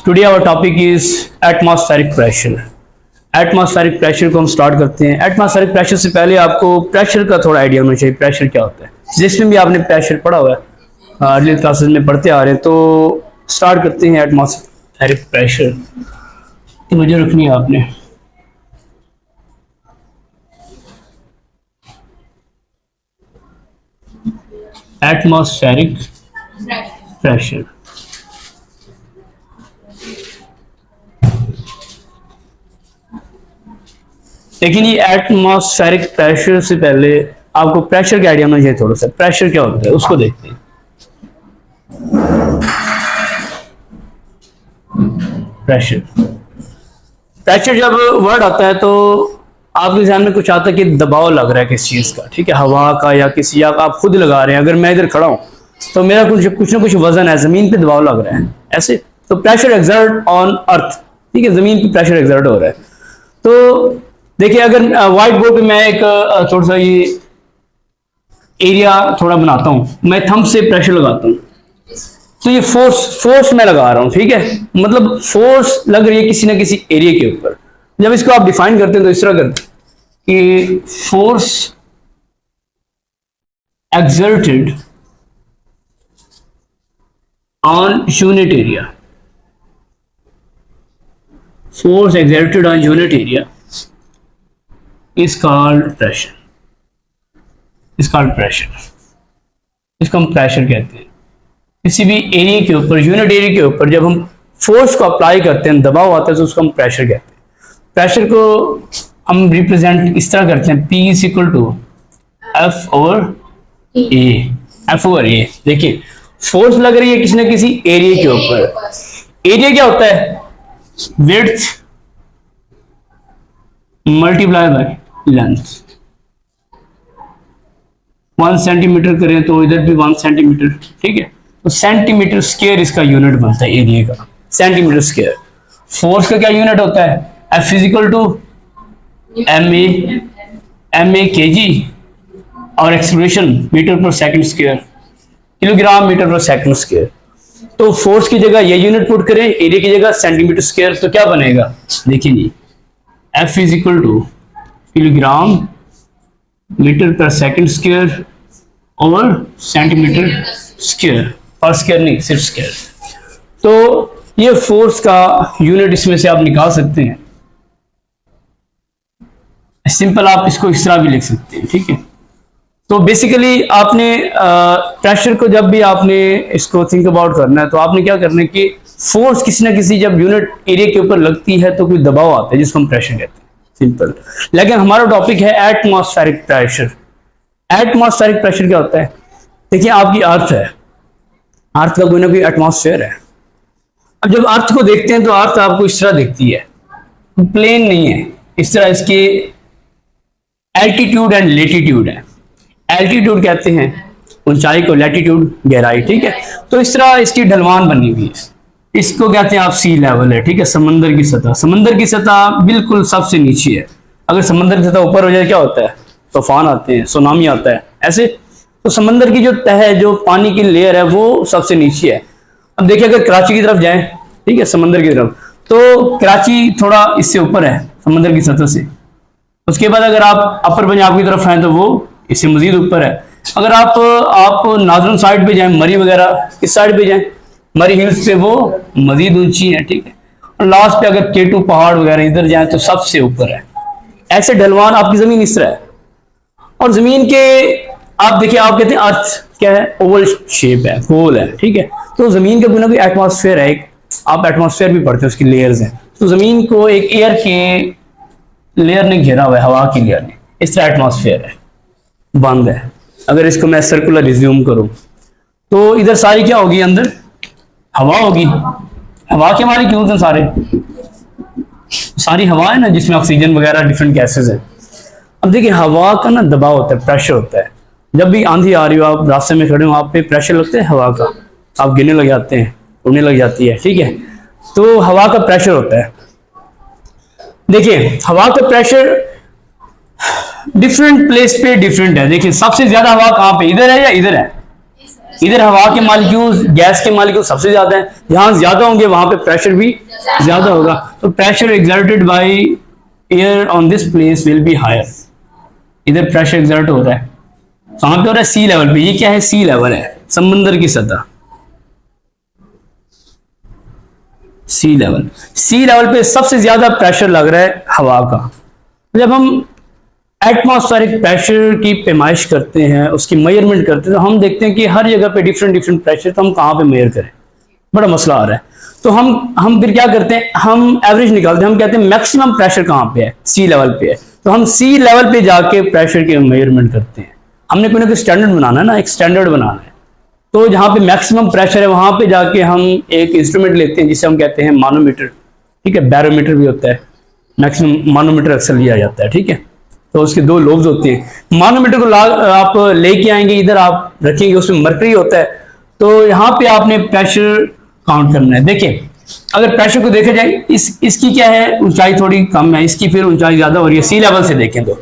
Today our topic is atmospheric pressure. Atmospheric pressure को हम start करते हैं। एटमॉस्फेरिक प्रेशर से पहले आपको प्रेशर का थोड़ा आइडिया होना चाहिए, प्रेशर क्या होता है। जिसमें भी आपने प्रेशर पढ़ा हुआ है, अर्ली क्लासेस में पढ़ते आ रहे हैं। तो स्टार्ट करते हैं एटमॉस्फेरिक प्रेशर की वजह रखनी है आपने। एटमॉस्फेरिक प्रेशर लेकिन ये एटमॉस्फेरिक प्रेशर से पहले आपको प्रेशर का आइडिया होना चाहिए थोड़ा सा। प्रेशर क्या होता है उसको देखते हैं। प्रेशर प्रेशर जब वर्ड आता है तो आपके ध्यान में कुछ आता है कि दबाव लग रहा है किस चीज का, ठीक है, हवा का या किसी, या आप खुद लगा रहे हैं। अगर मैं इधर खड़ा हूं तो मेरा कुछ ना कुछ वजन है, जमीन पे दबाव लग रहा है ऐसे। तो प्रेशर एक्सर्ट ऑन अर्थ, ठीक है, जमीन पे प्रेशर एक्सर्ट हो रहा है। तो देखिए, अगर व्हाइट बोर्ड पे मैं एक थोड़ा सा ये एरिया थोड़ा बनाता हूं, मैं थंब से प्रेशर लगाता हूं तो ये फोर्स मैं लगा रहा हूं, ठीक है, मतलब फोर्स लग रही है किसी ना किसी एरिया के ऊपर। जब इसको आप डिफाइन करते हैं तो इस तरह करते हैं कि force exerted on unit area, force exerted on unit area is called pressure, is called pressure। इसको हम प्रेशर कहते हैं। किसी भी एरिया के ऊपर, यूनिट एरिया के ऊपर जब हम फोर्स को अप्लाई करते हैं, दबाव आता है, तो उसको हम प्रेशर कहते हैं। प्रेशर को हम रिप्रेजेंट इस तरह करते हैं, P is equal to F over A. F over A, देखिए फोर्स लग रही है किसी न किसी एरिया के ऊपर। एरिया क्या होता है? Width multiply by length. 1 centimetre करें तो इधर भी 1 सेंटीमीटर, ठीक है। तो सेंटीमीटर स्क्वायर इसका यूनिट बनता है एरिया का, सेंटीमीटर स्क्वायर। फोर्स का क्या यूनिट होता है? F physical to M A K G, और acceleration metre per second square, kilogram metre per second square. तो फोर्स की जगह ये यूनिट पुट करें, एरिया की जगह सेंटीमीटर स्क्वायर, तो क्या बनेगा? देखिए जी, F is equal to kilogram metre per second square over centimetre square, per square नहीं, सिर्फ स्क्वायर। तो ये फोर्स का यूनिट इसमें से आप निकाल सकते हैं। सिंपल आप इसको इस तरह भी लिख सकते हैं, ठीक है। तो बेसिकली आपने प्रेशर को जब भी आपने इसको थिंक अबाउट करना है तो आपने क्या करना है कि फोर्स किसी ना किसी जब यूनिट एरिया के ऊपर लगती है तो कोई दबाव आता है जिसको हम प्रेशर कहते हैं, सिंपल। लेकिन हमारा टॉपिक है एटमॉस्फेरिक प्रेशर। एटमॉस्फेरिक प्रेशर क्या होता है? देखिए, आपकी अर्थ है, अर्थ का कोई ना कोई एटमॉस्फेयर है। अब जब अर्थ को देखते हैं तो अर्थ आपको इस तरह दिखती है, प्लेन नहीं है, इस तरह इसके एल्टीट्यूड एंड लेटीट्यूड है। एल्टीट्यूड कहते हैं ऊंचाई को, लैटिट्यूड गहराई, ठीक है। तो इस तरह इसकी ढलवान बनी हुई है, इसको कहते हैं आप सी लेवल है, ठीक है, समंदर की सतह। समंदर की सतह बिल्कुल सबसे नीचे है। अगर समंदर की सतह ऊपर हो जाए क्या होता है? तूफान आते हैं, सुनामी आता है ऐसे। तो समंदर की जो तह है, जो पानी की लेयर है, वो सबसे नीचे है। अब देखिए, अगर कराची की तरफ जाए, ठीक है, समंदर की तरफ, तो कराची थोड़ा इससे ऊपर है समंदर की सतह से। उसके बाद अगर आप अपर पंजाब की तरफ हैं तो वो इससे मजीद ऊपर है। अगर आप नादरन साइड पे जाएं, मरी वगैरह इस साइड पे जाएं, मरी हिल्स पे, वो मजीद ऊंची है, ठीक है। और लास्ट पे अगर केटू पहाड़ वगैरह इधर जाएं तो सबसे ऊपर है। ऐसे ढलवान आपकी जमीन इस तरह है। और जमीन के आप देखिए, आप कहते हैं अर्थ क्या है? ओवल शेप है, गोल है, ठीक है। तो जमीन का कोई ना कोई एटमॉस्फेयर है, एक आप एटमॉस्फेयर भी पढ़ते हैं, उसकी लेयर्स हैं। तो जमीन को एक एयर के लेयर ने घेरा हुआ है, हवा की लेयर ने, इस तरह एटमॉस्फेयर है, बंद है। अगर इसको मैं सर्कुलर रिज्यूम करूं तो इधर सारी क्या होगी? अंदर हवा होगी। हवा के हमारे क्यों हैं? सारी हवा है ना, जिसमें ऑक्सीजन वगैरह डिफरेंट गैसेस हैं। अब देखिए, हवा का ना दबाव होता है, प्रेशर होता है। जब भी आंधी आ रही हो, आप रास्ते में खड़े हो, आप पे प्रेशर लगता है हवा का, आप गिरने लग जाते हैं, उड़ने लग जाती है, ठीक है। तो हवा का प्रेशर होता है। देखिए, हवा का प्रेशर डिफरेंट प्लेस पे डिफरेंट है। देखिए, सबसे ज्यादा हवा कहाँ पे? इधर है या इधर है? इधर हवा के मालिक्यूल, गैस के मालिक्यूल सबसे ज्यादा है, जहां ज्यादा होंगे वहां पे प्रेशर भी ज्यादा होगा। तो pressure exerted by air on this place will be higher. इधर प्रेशर एक्सर्ट हो रहा है, कहां पे हो रहा है? सी लेवल पे। ये क्या है? सी लेवल है, समंदर की सतह। सी लेवल, सी लेवल पे सबसे ज्यादा प्रेशर लग रहा है हवा का। जब हम एटमॉस्फेरिक प्रेशर की पैमाइश करते हैं, उसकी मेजरमेंट करते हैं, तो हम देखते हैं कि हर जगह पे डिफरेंट डिफरेंट प्रेशर, तो हम कहाँ पे मेजर करें? बड़ा मसला आ रहा है। तो हम फिर क्या करते हैं? हम एवरेज निकालते हैं, हम कहते हैं मैक्सिमम प्रेशर कहाँ पे है? सी लेवल पे है। तो हम सी लेवल पे जाके प्रेशर की मेजरमेंट करते हैं। हमने कोई ना कोई स्टैंडर्ड बनाना है ना, एक स्टैंडर्ड बनाना है। तो जहाँ पे मैक्सिमम प्रेशर है वहां पे जाके हम एक इंस्ट्रूमेंट लेते हैं जिसे हम कहते हैं मानोमीटर, ठीक है? बैरोमीटर भी होता है, मैक्सिमम मानोमीटर अक्सर लिया जाता है, ठीक है? तो उसके दो लोब्स होते हैं। मानोमीटर को आप लेके आएंगे, इधर आप रखेंगे, उसमें मरकरी होता है। तो यहाँ पे आपने प्रेशर काउंट करना है। देखिए, अगर प्रेशर को देखा जाए, इसकी क्या है? ऊंचाई थोड़ी कम है, इसकी फिर ऊंचाई ज्यादा हो रही है। सी लेवल से देखें तो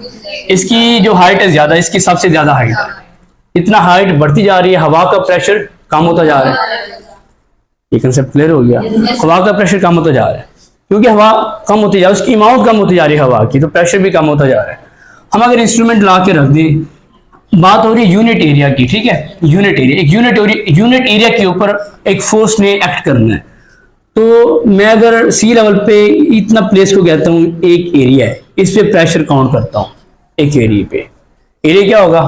इसकी जो हाइट है ज्यादा, इसकी सबसे ज्यादा हाइट है। इतना हाइट बढ़ती जा रही है, हवा का प्रेशर कम होता जा रहा है। ये कंसेप्ट क्लियर हो गया? हवा का प्रेशर कम होता जा रहा है, क्योंकि हवा कम होती जा रही है, उसकी अमाउंट कम होती जा रही है हवा की, तो प्रेशर भी कम होता जा रहा है। हम अगर इंस्ट्रूमेंट ला के रख दें, बात हो रही है यूनिट एरिया की, ठीक है? यूनिट एरिया, एक यूनिट एरिया के ऊपर एक फोर्स ने एक्ट करना है। तो मैं अगर सी लेवल पे इतना प्लेस को कहता हूँ एक एरिया है, इस पे प्रेशर काउंट करता हूँ एक एरिया पे। एरिया क्या होगा?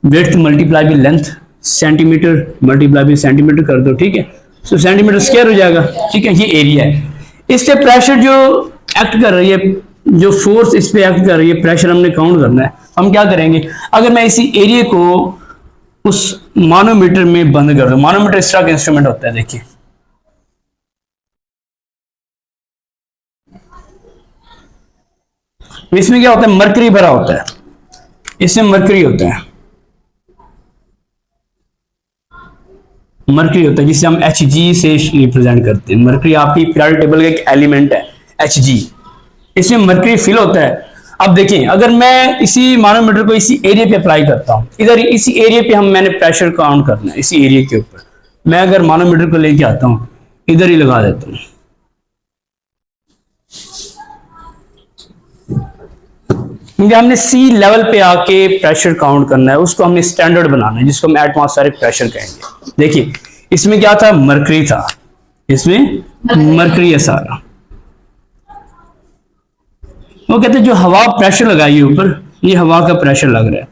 Width multiply by length, centimetre multiply by centimetre कर दो, ठीक है? तो सेंटीमीटर स्क्वायर हो जाएगा, ठीक है? ये एरिया है। इस पे प्रेशर जो एक्ट कर रही है, जो फोर्स इस पे एक्ट कर रही है, प्रेशर हमने काउंट करना है। हम क्या करेंगे? अगर मैं इसी एरिया को उस मानोमीटर में बंद कर दूं, मानोमीटर इस तरह का इंस्ट्रूमेंट होता है, देखिए। इसमें क्या होता है? मरकरी भरा होता है, इसमें मरकरी होता है, मरकरी होता है, जिसे हम Hg से रिप्रेजेंट करते हैं। मरकरी आपकी पीरियोडिक टेबल का एक एलिमेंट है, Hg। इसमें मरकरी फिल होता है। अब देखिए, अगर मैं इसी मानोमीटर को इसी एरिया पे अप्लाई करता हूं, इधर इसी एरिया पे मैंने प्रेशर काउंट करना है, इसी एरिया के ऊपर मैं अगर मानोमीटर को लेके आता हूं, इधर ही लगा देता हूं, क्योंकि हमने सी लेवल पे आके प्रेशर काउंट करना है, उसको हमने स्टैंडर्ड बनाना है, जिसको हम एटमॉस्फेरिक प्रेशर कहेंगे। देखिए, इसमें क्या था? मरकरी था, इसमें मरकरी है सारा। वो कहते हैं जो हवा प्रेशर लगाई है ऊपर, ये हवा का प्रेशर लग रहा है,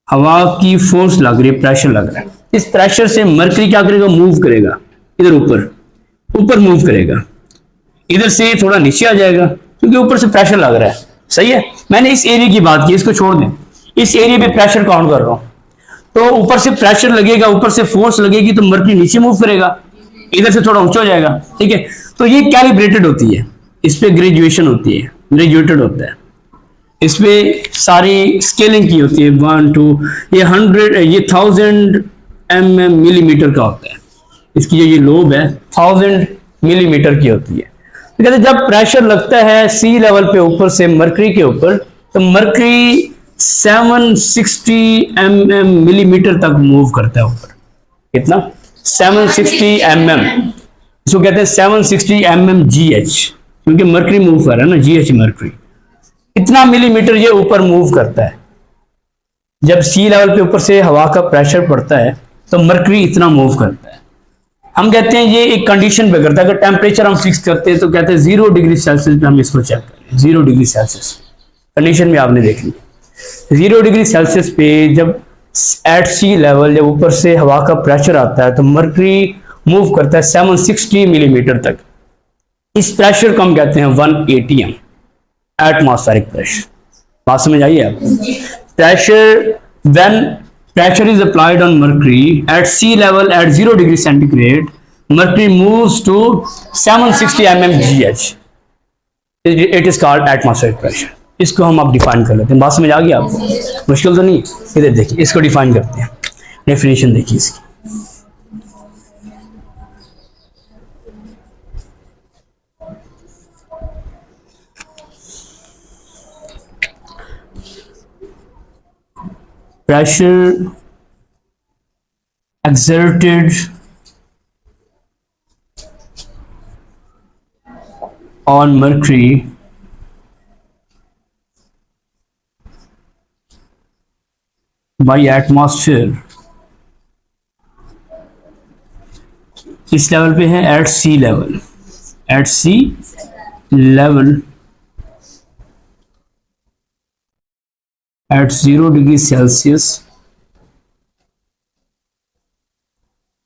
हवा की फोर्स लग रही है, प्रेशर लग रहा है। इस प्रेशर से मरकरी क्या करेगा? मूव करेगा, इधर ऊपर ऊपर मूव करेगा, इधर से थोड़ा नीचे आ जाएगा, क्योंकि ऊपर से प्रेशर लग रहा है। सही है? मैंने इस एरिया की बात की, इसको छोड़ दें, इस एरिया पे प्रेशर काउंट कर रहा हूं। तो ऊपर से प्रेशर लगेगा, ऊपर से फोर्स लगेगी, तो मरकरी नीचे मूव करेगा, इधर से थोड़ा ऊंचा हो जाएगा, ठीक है? तो ये कैलिब्रेटेड होती है, इस पे ग्रेजुएशन होती है, ग्रेजुएटेड होता है, इस पे सारी स्केलिंग की होती है, 1 2, ये 100, ये 1000 मिलीमीटर का होता है। इसकी जो ये लोब है 1000 मिलीमीटर की होती है। तो कहते हैं जब प्रेशर लगता है सी लेवल पे ऊपर से मरकरी के ऊपर, तो मरकरी 760 मिलीमीटर तक मूव करता है ऊपर। कितना? 760 इसको कहते हैं 760 GH, क्योंकि मरकरी मूव कर रहा है ना, GH मरकरी। इतना मिलीमीटर ये ऊपर मूव करता है। जब सी लेवल पे ऊपर से हवा का प्रेशर पड़ता है तो मरकरी इतना मूव करता है। हम कहते हैं ये एक कंडीशन पे करता है, अगर टेम्परेचर हम फिक्स करते हैं तो कहते हैं 0 डिग्री सेल्सियस पे हम इसको चेक करें। 0 डिग्री सेल्सियस कंडीशन में आपने देख ली, 0 डिग्री सेल्सियस पे जब एट सी लेवल, जब ऊपर से हवा का प्रेशर आता है तो मरकरी मूव करता है 760 मिलीमीटर तक। इस प्रेशर को हम कहते हैं 1 ATM, एटमॉस्फेरिक प्रेशर। बात समझ आई है आपको? Pressure, when pressure is applied on mercury at sea level at 0 degree centigrade, mercury moves to 760 GH. It is called atmospheric pressure. इसको हम अब डिफाइन कर लेते हैं। बात समझ आ गई आपको? मुश्किल तो नहीं? इधर देखिए, इसको डिफाइन करते हैं, डेफिनेशन देखिए इसकी। Pressure exerted on mercury by atmosphere, इस लेवल पे है at sea level, at sea level at 0 degree Celsius,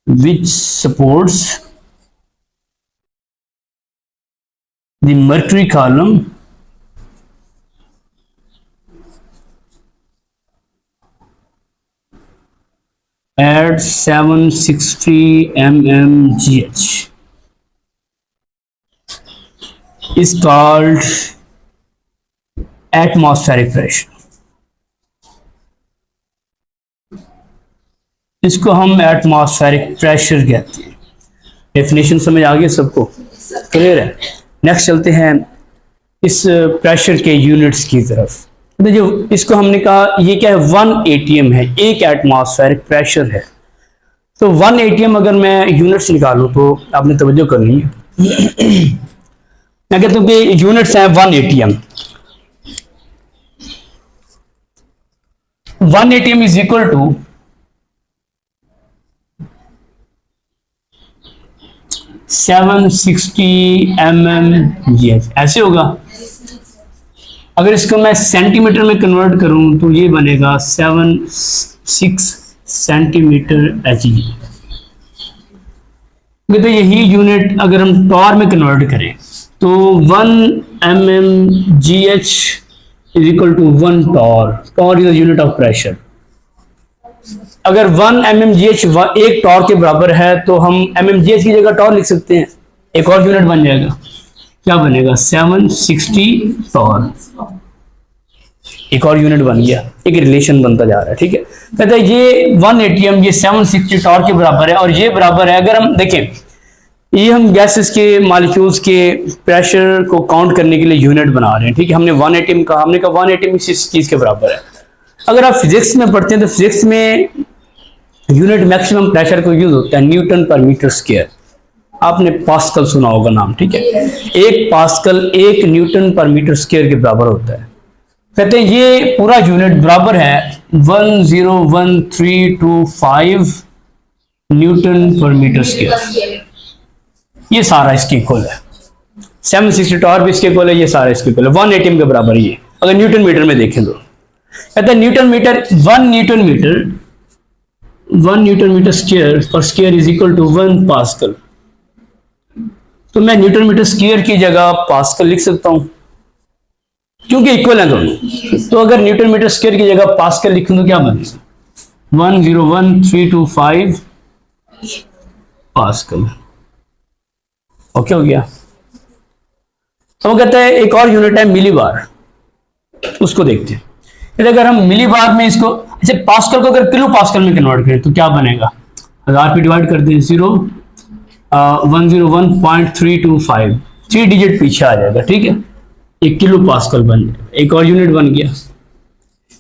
which supports the mercury column at 760 mmGh is called atmospheric pressure. इसको हम एटमॉस्फेरिक प्रेशर कहते हैं। डेफिनेशन समझ आ गई सबको, क्लियर है। नेक्स्ट चलते हैं इस प्रेशर के यूनिट्स की तरफ। तो जो इसको हमने कहा ये क्या है, 1 atm है, एक एटमॉस्फेरिक प्रेशर है। तो 1 atm अगर मैं यूनिट्स निकालूं तो आपने तवज्जो करनी है। मैं कहता हूं कि यूनिट्स हैं 1 atm। 1 atm is equal to 760 mmGh, ऐसे होगा। अगर इसको मैं सेंटीमीटर में कन्वर्ट करूं तो ये बनेगा 76 सेंटीमीटर Hg। तो यही यूनिट अगर हम टॉर में कन्वर्ट करें तो 1 mmGh is equal to 1 torr. Torr is the unit of pressure. अगर 1 mmGh एक टॉर के बराबर है तो हम mmGh की जगह टॉर लिख सकते हैं, एक और यूनिट बन जाएगा। क्या बनेगा, 760 टॉर, एक और यूनिट बन गया, एक रिलेशन बनता जा रहा है। ठीक है, कहते हैं ये 1 atm ये 760 टॉर के बराबर है और ये बराबर है, अगर हम देखें ये हम गैसेस के मॉलिक्यूल्स के प्रेशर को काउंट करने के लिए यूनिट बना रहे हैं। ठीक है, हमने 1 atm कहा, हमने कहा 1 atm इस चीज के बराबर है। अगर आप फिजिक्स में पढ़ते हैं तो फिजिक्स में यूनिट मैक्सिमम प्रेशर को यूज होता है न्यूटन पर मीटर स्क्वायर। आपने पास्कल सुना होगा नाम, ठीक है। एक पास्कल 1 न्यूटन पर मीटर स्क्वायर के बराबर होता है। कहते हैं ये पूरा यूनिट बराबर है 101,325 न्यूटन पर मीटर स्क्वायर। ये सारा इसके इक्वल है, 760 टॉर भी इसके इक्वल है, ये सारा इसके इक्वल है, 1 atm के बराबर ये। अगर न्यूटन मीटर में देखें तो कहते हैं newton metre 1 newton metre square per square is equal to 1 pascal. तो मैं न्यूटन मीटर स्क्वायर की जगह पास्कल लिख सकता हूं क्योंकि इक्वल है दोनों। तो अगर न्यूटन मीटर स्क्वायर की जगह पास्कल लिखूं तो क्या बनेगा, 101,325 पास्कल। ओके हो गया। तो वो कहते हैं एक और यूनिट है मिली बार, उसको देखते हैं। अगर हम मिली बार में इसको, अच्छा पास्कल को अगर किलो पास्कल में कन्वर्ट करें तो क्या बनेगा, 1000 पे डिवाइड कर दें 101.325, 3 डिजिट पीछे आ जाएगा। ठीक है, एक किलो पास्कल बन जाएगा, एक और यूनिट बन गया।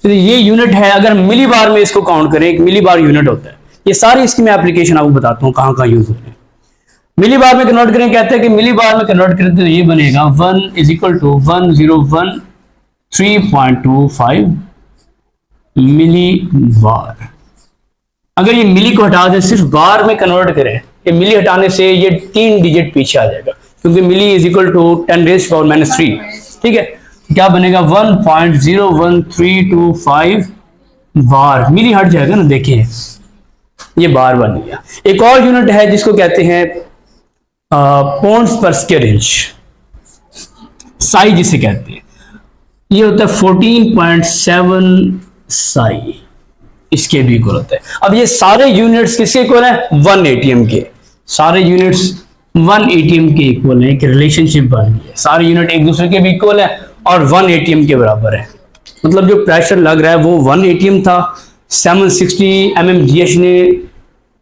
तो ये यूनिट है, अगर मिली बार में इसको काउंट करें, एक मिली बार यूनिट होता है। ये सारी इसकी मैं एप्लीकेशन आपको बताता हूँ कहाँ कहाँ यूज होते हैं। मिली बार में कन्वर्ट करें, कहते हैं कि मिली बार में कन्वर्ट करें तो ये बनेगा 1 इज इक्वल टू 101,325 मिली बार। अगर ये मिली को हटा दें, सिर्फ बार में कन्वर्ट करें, ये मिली हटाने से ये 3 डिजिट पीछे आ जाएगा क्योंकि मिली इज इक्वल टू 10⁻⁻3। ठीक है, क्या बनेगा 1.01325 बार। मिली हट जाएगा ना, देखिए ये बार बन गया। एक और यूनिट है जिसको कहते हैं पॉन्ड्स पर स्क्वायर इंच, साई जिसे कहते हैं। ये होता है 14.7 साई, इसके भी इक्वल होता है। अब ये सारे यूनिट्स किसके इक्वल है, 1 atm के। सारे यूनिट्स 1 atm के इक्वल है, एक रिलेशनशिप बन गई है। सारे यूनिट एक दूसरे के भी इक्वल है और 1 atm के बराबर है। मतलब जो प्रेशर लग रहा है वो 1 atm था, 760 mmGh ने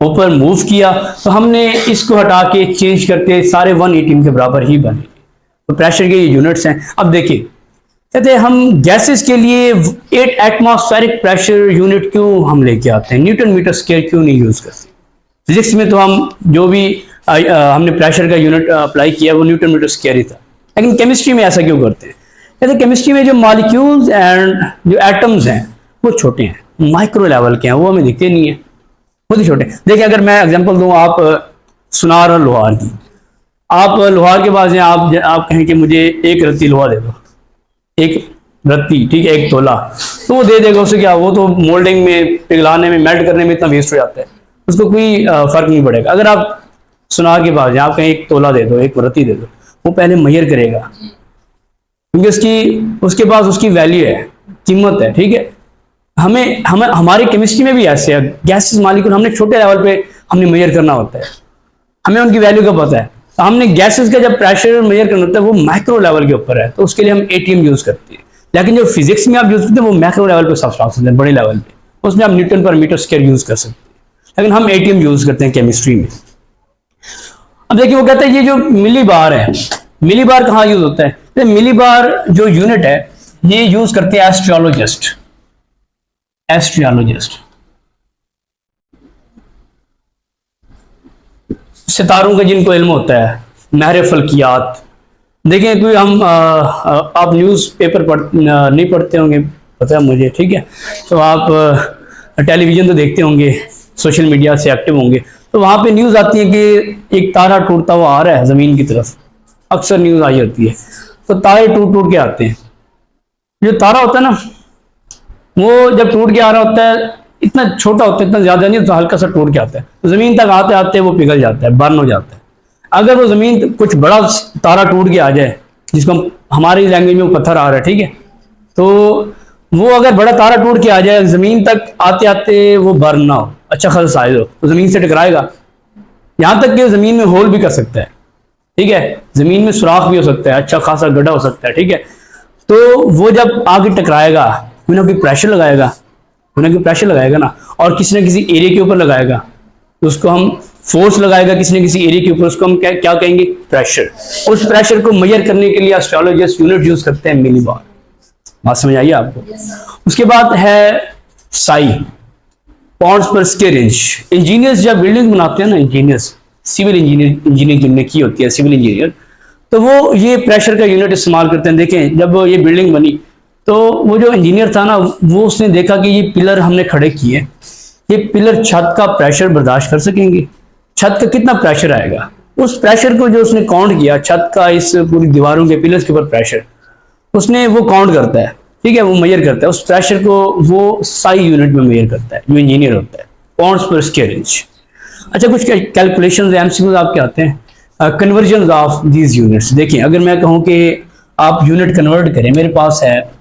ऊपर मूव किया तो हमने इसको हटा के चेंज करके सारे 1 atm के बराबर ही बने। तो प्रेशर के ये यूनिट्स हैं। अब देखिए, कहते हैं हम गैसेस के लिए 8 एटमॉस्फेरिक प्रेशर यूनिट क्यों हम लेके आते हैं, न्यूटन मीटर स्क्वायर क्यों नहीं यूज करते। फिजिक्स में तो हम जो भी हमने प्रेशर का यूनिट अप्लाई किया वो न्यूटन मीटर स्क्वायर ही था, लेकिन केमिस्ट्री में ऐसा क्यों करते हैं? कहते केमिस्ट्री में जो मॉलिक्यूल्स एंड जो एटम्स हैं वो छोटे हैं, माइक्रो लेवल के हैं, वो हमें दिखते नहीं है, बहुत ही छोटे। देखिए अगर मैं एग्जांपल दूं, आप सुनार और लोहार की, आप लोहार के पास हैं, आप कहें कि मुझे एक रत्ती लोहा दे दो, एक रत्ती, ठीक है, एक तोला, तो वो दे देगा। उससे क्या, वो तो मोल्डिंग में, पिघलाने में, मेल्ट करने में इतना वेस्ट हो जाता है, उसको कोई फर्क नहीं पड़ेगा। अगर आप सुनार के पास हैं, आप कहें एक तोला दे दो, एक रत्ती दे दो, वो पहले मेजर करेगा, क्योंकि उसके पास उसकी वैल्यू है, कीमत है, ठीक है। हमें हमारी केमिस्ट्री में भी ऐसे है, गैसेस मॉलिक्यूल हमने छोटे लेवल पे हमने मेजर करना होता है, हमें उनकी वैल्यू का पता है। तो हमने गैसेस का जब प्रेशर मेजर करना होता है वो माइक्रो लेवल के ऊपर है, तो उसके लिए हम एटीएम यूज करते हैं। लेकिन जो फिजिक्स में आप यूज करते हैं वो मैक्रो लेवल पे सब्सटेंस है, बड़े लेवल पे, उसमें आप न्यूटन पर मीटर स्क्वायर यूज कर सकते हैं, लेकिन हम एटीएम यूज करते हैं केमिस्ट्री में। अब देखिए वो कहते हैं ये जो मिली बार है, मिली बार कहाँ यूज होता है? तो मिली बार जो यूनिट है ये यूज करते हैं एस्ट्रोलॉजिस्ट, एस्ट्रोलॉजिस्ट सितारों का जिनको इल्म होता है, महरे फल्कियात। देखिए कोई हम आप न्यूज़ पेपर नहीं पढ़ते होंगे, पता है मुझे, ठीक है, तो आप टेलीविजन तो देखते होंगे, सोशल मीडिया से एक्टिव होंगे, तो वहाँ पे न्यूज़ आती है कि एक तारा टूटता हुआ आ रहा है ज़मीन की तरफ, अक्सर न्यूज़ आई होती है। तो तारे टूट टूट के आते हैं, जो तारा होता है ना वो जब टूट के आ रहा होता है, इतना छोटा होता है, इतना ज़्यादा नहीं, तो हल्का सा टूट के आता है, तो ज़मीन तक आते आते वो पिघल जाता है, बर्न हो जाता है। अगर वो ज़मीन कुछ बड़ा तारा टूट के आ जाए, जिसको हमारी लैंग्वेज में पत्थर आ रहा है, ठीक है, तो वो अगर बड़ा तारा टूट के आ जाए, ज़मीन तक आते आते वो बर्न ना हो, अच्छा खासा साइज हो, तो ज़मीन से टकराएगा, यहाँ तक कि ज़मीन में होल भी कर सकता है, ठीक है, ज़मीन में सुराख भी हो सकता है, अच्छा खासा गड्ढा हो सकता है, ठीक है। तो वो जब आगे टकराएगा, कोई ना कोई प्रेशर लगाएगा, कोई ना कोई प्रेशर लगाएगा ना, और किसी ना किसी एरिया के ऊपर लगाएगा, तो उसको हम फोर्स लगाएगा किसी न किसी एरिया के ऊपर, उसको हम क्या कहेंगे? प्रेशर। उस प्रेशर को मेजर करने के लिए एस्ट्रोलॉजिस्ट यूनिट यूज करते हैं मिली बार। बात समझ आइए आपको? उसके बाद है साई, पाउंड्स पर स्क्वायर इंच। इंजीनियर्स जब बिल्डिंग बनाते हैं ना, इंजीनियर्स, सिविल इंजीनियरिंग जिनने की होती है, सिविल इंजीनियर, तो वो ये प्रेशर का यूनिट इस्तेमाल करते हैं। देखें जब ये बिल्डिंग बनी तो वो जो इंजीनियर था ना, वो उसने देखा कि ये पिलर हमने खड़े किए, ये पिलर छत का प्रेशर बर्दाश्त कर सकेंगे, छत का कितना प्रेशर आएगा, उस प्रेशर को जो उसने काउंट किया, छत का इस पूरी दीवारों के पिलर्स के ऊपर प्रेशर, उसने वो काउंट करता है, ठीक है, वो मेजर करता है उस प्रेशर को, वो साई यूनिट में मेजर करता है जो इंजीनियर होता है, पाउंड्स पर स्क्वायर इंच। अच्छा कुछ कैलकुलेशंस एमसीक्यूज आपके आते हैं, कन्वर्जन ऑफ दीज यूनिट्स। देखिए अगर मैं कहूं कि आप यूनिट कन्वर्ट करें, मेरे पास है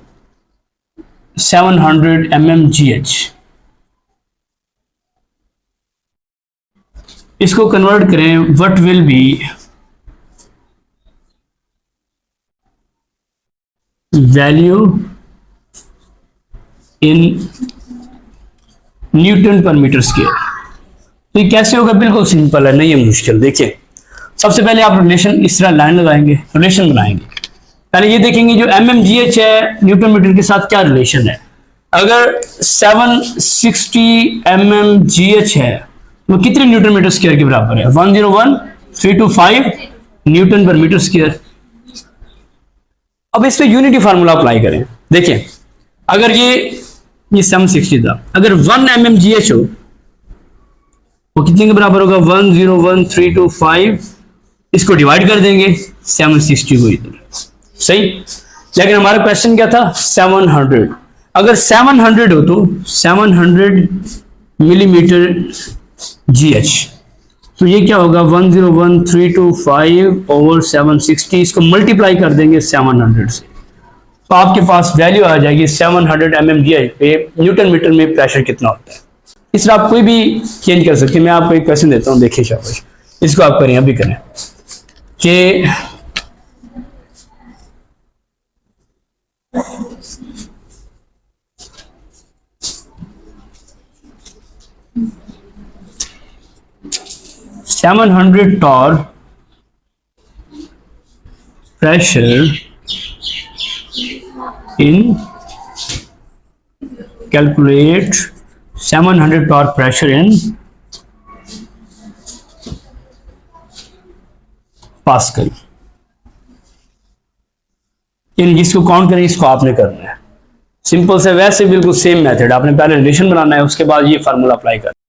700 mmGh, इसको कन्वर्ट करें, what will be value in newton पर मीटर स्क्वायर। तो ये कैसे होगा? बिल्कुल सिंपल है, नहीं है मुश्किल। देखिए सबसे पहले आप रिलेशन इस तरह लाइन लगाएंगे, रिलेशन बनाएंगे। पहले ये देखेंगे जो mmGh है न्यूटन मीटर के साथ क्या रिलेशन है। अगर 760 mmGh है वो कितने न्यूटन मीटर स्क्वायर के बराबर है? 101,325 न्यूटन पर मीटर स्क्वायर। अब इस पे यूनिटी फार्मूला अप्लाई करें। देखिए अगर ये 760 था, अगर 1 mmGh हो वो कितने के बराबर होगा? 101,325, इसको डिवाइड कर देंगे 760 को इधर, सही। लेकिन हमारा क्वेश्चन क्या था? 700। अगर 700 हो तो 700 मिलीमीटर GH, तो ये क्या होगा? 101,325 ओवर 760, इसको मल्टीप्लाई कर देंगे 700 से, तो आपके पास वैल्यू आ जाएगी 700 mmGh पे न्यूटन मीटर में प्रेशर कितना होता है। इस तरह आप कोई भी चेंज कर सकते हैं। मैं आपको एक क्वेश्चन देता हूँ, देखिए शाबाश, इसको आप करें, अभी करें कि $700 torr pressure in, calculate 700 torr pressure in pascal. इन जिसको काउंट करें इसको आपने करना है। सिंपल से वैसे बिल्कुल सेम मेथड, आपने पहले रिलेशन बनाना है, उसके बाद ये फार्मूला अप्लाई करना है।